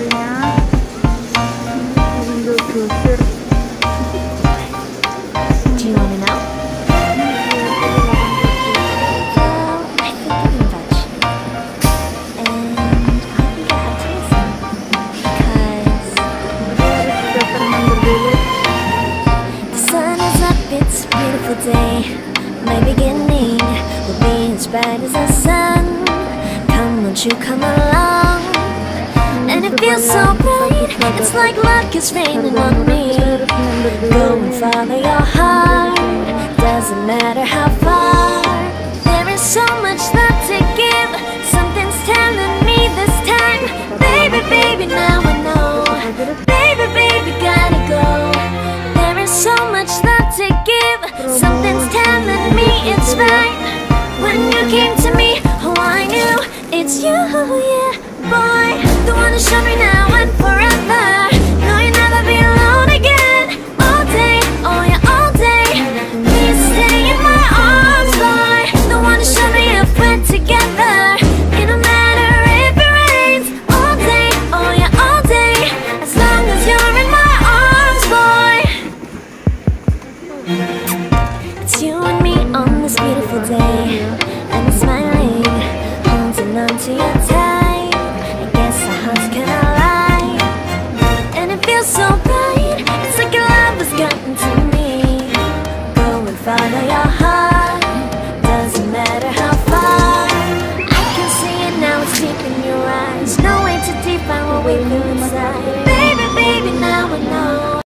menterinya. Tinggal grosir. Do you want to know? I think I'm in touch. And I think I have to listen. Because the sun is up, it's a beautiful day. My beginning will be as bright as the sun. Come, won't you come along? And it feels so bright, it's like luck is raining on me. Go and follow your heart, doesn't matter how far. There is so much that